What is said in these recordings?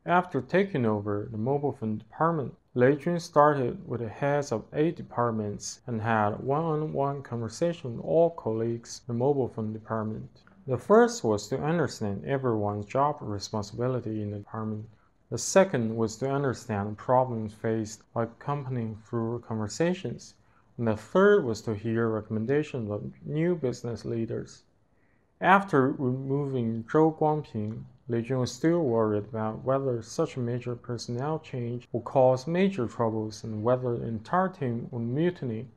After taking over the mobile phone department, Lei Jun started with the heads of 8 departments and had one-on-one conversation with all colleagues in the mobile phone department. The first was to understand everyone's job responsibility in the department. The second was to understand the problems faced by the company through conversations. And the third was to hear recommendations of new business leaders. After removing Zhou Guangping, Lei Jun was still worried about whether such a major personnel change would cause major troubles and whether the entire team would mutiny.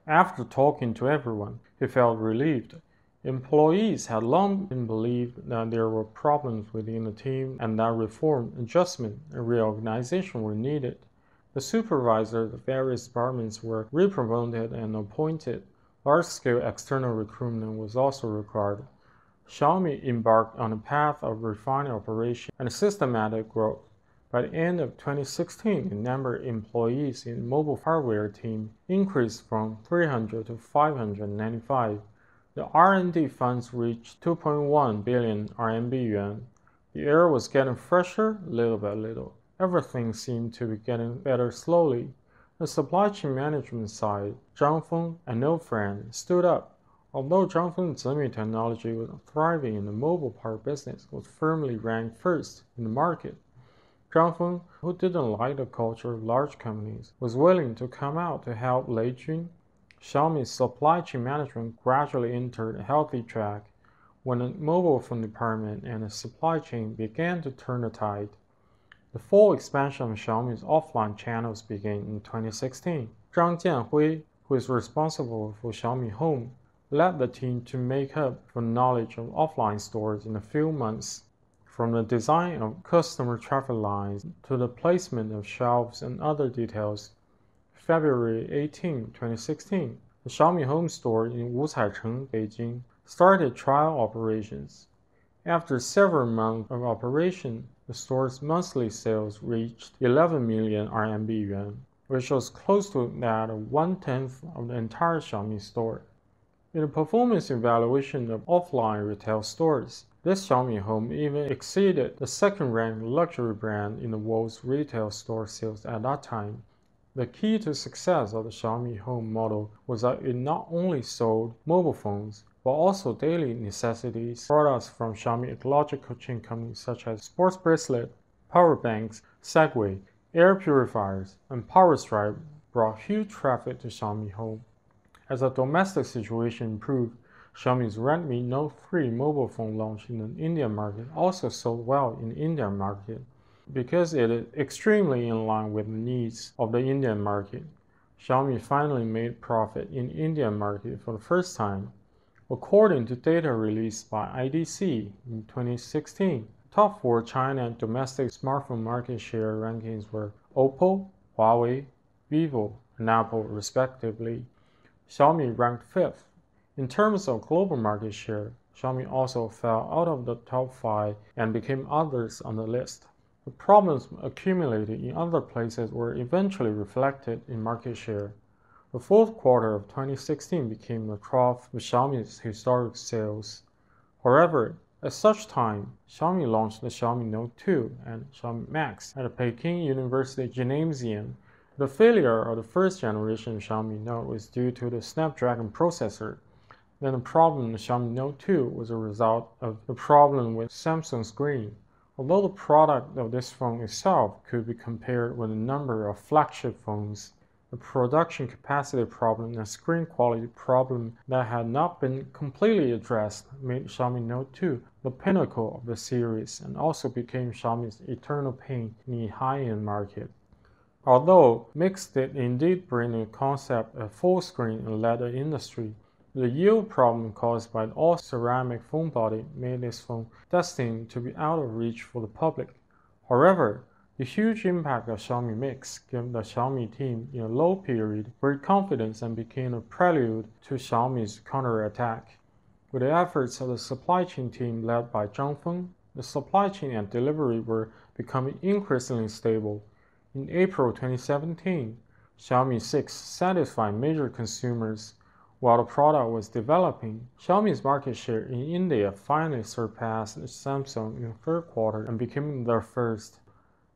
After talking to everyone, he felt relieved. Employees had long been believed that there were problems within the team and that reform, adjustment, and reorganization were needed. The supervisors of various departments were repromoted and appointed. Large-scale external recruitment was also required. Xiaomi embarked on a path of refining operations and systematic growth. By the end of 2016, the number of employees in the mobile hardware team increased from 300 to 595. The R&D funds reached 2.1 billion RMB yuan. The air was getting fresher little by little. Everything seemed to be getting better slowly. The supply chain management side, Zhang Feng, an old friend, stood up. Although Zhang Feng's Redmi technology was thriving in the mobile part business, was firmly ranked first in the market. Zhang Feng, who didn't like the culture of large companies, was willing to come out to help Lei Jun. Xiaomi's supply chain management gradually entered a healthy track when the mobile phone department and the supply chain began to turn the tide. The full expansion of Xiaomi's offline channels began in 2016. Zhang Jianhui, who is responsible for Xiaomi Home, led the team to make up for knowledge of offline stores in a few months. From the design of customer traffic lines to the placement of shelves and other details. February 18, 2016, the Xiaomi Home store in Wucaicheng, Beijing, started trial operations. After several months of operation, the store's monthly sales reached 11 million RMB yuan, which was close to that of 1/10 of the entire Xiaomi store. In the performance evaluation of offline retail stores, this Xiaomi Home even exceeded the second-ranked luxury brand in the world's retail store sales at that time. The key to success of the Xiaomi Home model was that it not only sold mobile phones, but also daily necessities products from Xiaomi ecological chain companies such as sports bracelet, power banks, Segway, air purifiers, and power stripe brought huge traffic to Xiaomi Home. As the domestic situation improved, Xiaomi's Redmi Note 3 mobile phone launch in the Indian market also sold well in the Indian market. Because it is extremely in line with the needs of the Indian market, Xiaomi finally made profit in the Indian market for the first time. According to data released by IDC in 2016, the top 4 China domestic smartphone market share rankings were Oppo, Huawei, Vivo, and Apple respectively. Xiaomi ranked 5th. In terms of global market share, Xiaomi also fell out of the top 5 and became others on the list. The problems accumulated in other places were eventually reflected in market share. The fourth quarter of 2016 became the trough of Xiaomi's historic sales. However, at such time, Xiaomi launched the Xiaomi Note 2 and Xiaomi Max at the Peking University Gymnasium. The failure of the first generation Xiaomi Note was due to the Snapdragon processor. Then the problem with Xiaomi Note 2 was a result of the problem with Samsung screen. Although the product of this phone itself could be compared with a number of flagship phones, the production capacity problem and screen quality problem that had not been completely addressed made Xiaomi Note 2 the pinnacle of the series and also became Xiaomi's eternal pain in the high-end market. Although Mix did indeed bring the concept of full screen and led the industry, the yield problem caused by the all-ceramic phone body made this phone destined to be out of reach for the public. However, the huge impact of Xiaomi Mix gave the Xiaomi team in a low period great confidence and became a prelude to Xiaomi's counterattack. With the efforts of the supply chain team led by Zhang Feng, the supply chain and delivery were becoming increasingly stable. In April 2017, Xiaomi 6 satisfied major consumers. While the product was developing, Xiaomi's market share in India finally surpassed Samsung in the third quarter and became their first.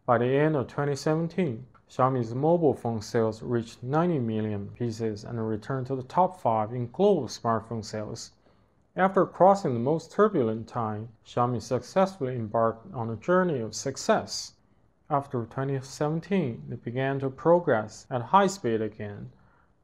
By the end of 2017, Xiaomi's mobile phone sales reached 90 million pieces and returned to the top 5 in global smartphone sales. After crossing the most turbulent time, Xiaomi successfully embarked on a journey of success. After 2017, it began to progress at high speed again.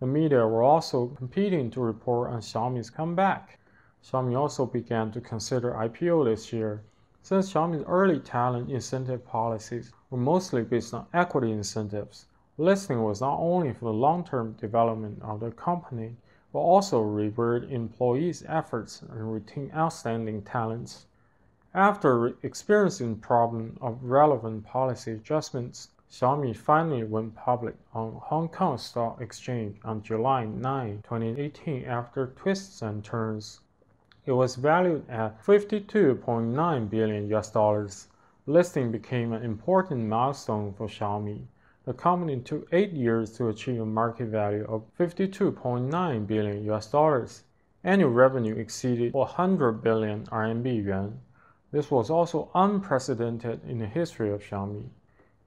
The media were also competing to report on Xiaomi's comeback. Xiaomi also began to consider IPO this year. Since Xiaomi's early talent incentive policies were mostly based on equity incentives, listing was not only for the long-term development of the company, but also reward employees' efforts and retain outstanding talents. After experiencing the problem of relevant policy adjustments, Xiaomi finally went public on Hong Kong Stock Exchange on July 9, 2018 after twists and turns. It was valued at $52.9 billion. Listing became an important milestone for Xiaomi. The company took 8 years to achieve a market value of $52.9 billion. Annual revenue exceeded 100 billion RMB yuan. This was also unprecedented in the history of Xiaomi.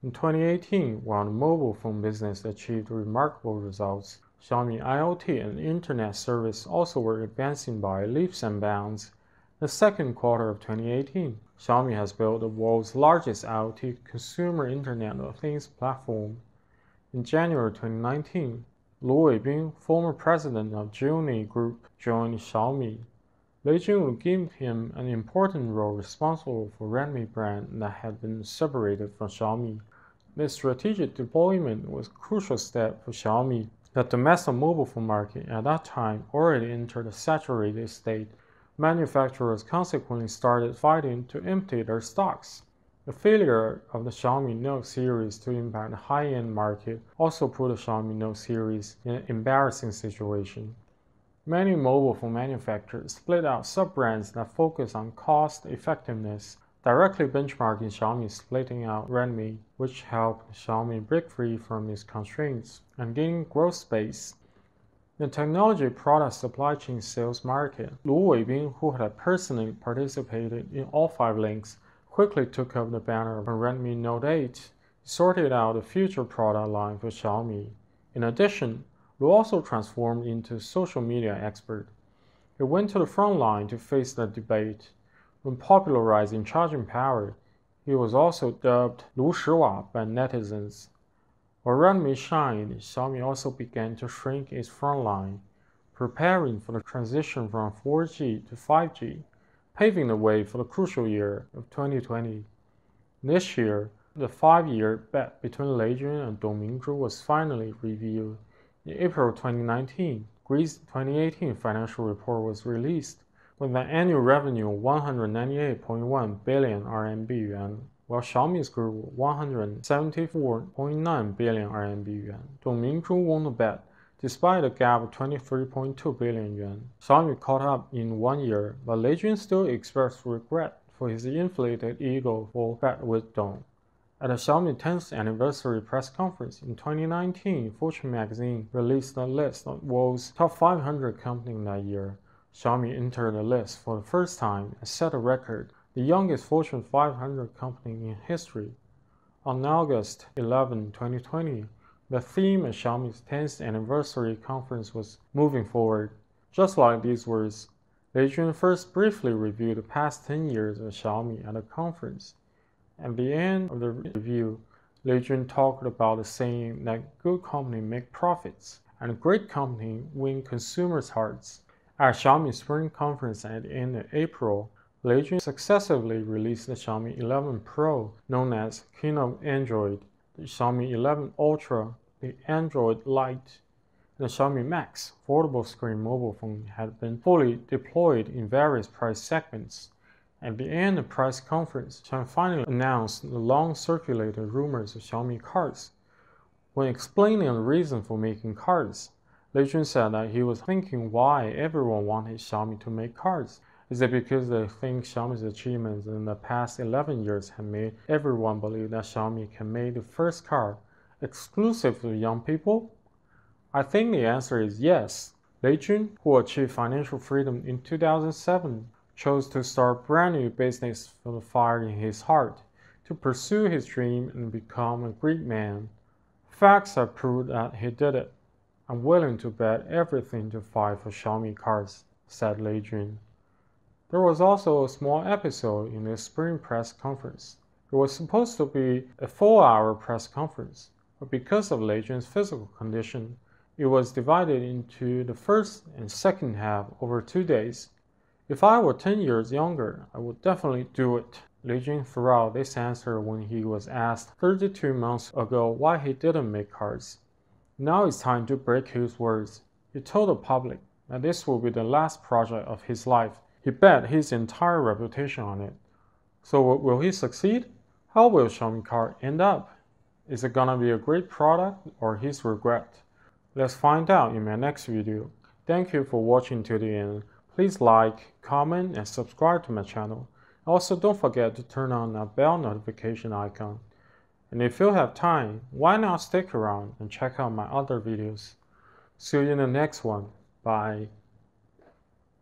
In 2018, while the mobile phone business achieved remarkable results, Xiaomi IoT and Internet service also were advancing by leaps and bounds. In the second quarter of 2018, Xiaomi has built the world's largest IoT consumer Internet of Things platform. In January 2019, Lu Weibing, former president of Zhou Group, joined Xiaomi. Lei Jun will give him an important role responsible for Redmi brand that had been separated from Xiaomi. This strategic deployment was a crucial step for Xiaomi. The domestic mobile phone market at that time already entered a saturated state. Manufacturers consequently started fighting to empty their stocks. The failure of the Xiaomi Note series to impact the high-end market also put the Xiaomi Note series in an embarrassing situation. Many mobile phone manufacturers split out sub-brands that focus on cost effectiveness, directly benchmarking Xiaomi splitting out Redmi, which helped Xiaomi break free from its constraints and gain growth space. The technology product supply chain sales market, Lu Weibing, who had personally participated in all 5 links, quickly took up the banner of Redmi Note 8, sorted out a future product line for Xiaomi. In addition, Lu also transformed into a social media expert. He went to the front line to face the debate. When popularizing charging power, he was also dubbed Lu Shiwa by netizens. While Redmi shined, Xiaomi also began to shrink its front line, preparing for the transition from 4G to 5G, paving the way for the crucial year of 2020. This year, the 5-year bet between Lei Jun and Dong Mingzhu was finally revealed. In April 2019, Greece's 2018 financial report was released, with an annual revenue of 198.1 billion RMB yuan, while Xiaomi's grew 174.9 billion RMB yuan. Dong Mingzhu won the bet, despite a gap of 23.2 billion yuan. Xiaomi caught up in 1 year, but Lei Jun still expressed regret for his inflated ego for bet with Dong. At the Xiaomi 10th anniversary press conference in 2019, Fortune magazine released a list of the world's top 500 companies that year. Xiaomi entered the list for the first time and set a record, the youngest Fortune 500 company in history. On August 11, 2020, the theme of Xiaomi's 10th anniversary conference was moving forward. Just like these words, Lei Jun first briefly reviewed the past 10 years of Xiaomi at the conference. At the end of the review, Lei Jun talked about the saying that good companies make profits and a great company win consumers' hearts. At Xiaomi Spring Conference at the end of April, Lei Jun successively released the Xiaomi 11 Pro, known as King of Android, the Xiaomi 11 Ultra, the Android Lite, and the Xiaomi Max foldable screen mobile phone had been fully deployed in various price segments. At the end of the press conference, Xiaomi finally announced the long-circulated rumors of Xiaomi cards. When explaining the reason for making cards, Lei Jun said that he was thinking why everyone wanted Xiaomi to make cards. Is it because they think Xiaomi's achievements in the past 11 years have made everyone believe that Xiaomi can make the first card exclusive to young people? I think the answer is yes. Lei Jun, who achieved financial freedom in 2007, chose to start a brand new business from the fire in his heart, to pursue his dream and become a great man. Facts have proved that he did it. I'm willing to bet everything to fight for Xiaomi cars, said Lei Jun. There was also a small episode in the spring press conference. It was supposed to be a 4-hour press conference, but because of Lei Jun's physical condition, it was divided into the first and second half over 2 days. If I were 10 years younger, I would definitely do it. Lei Jun threw out this answer when he was asked 32 months ago why he didn't make cars. Now it's time to break his words. He told the public that this will be the last project of his life. He bet his entire reputation on it. So will he succeed? How will Xiaomi car end up? Is it gonna be a great product or his regret? Let's find out in my next video. Thank you for watching to the end. Please like, comment, and subscribe to my channel. Also, don't forget to turn on that bell notification icon. And if you have time, why not stick around and check out my other videos? See you in the next one. Bye.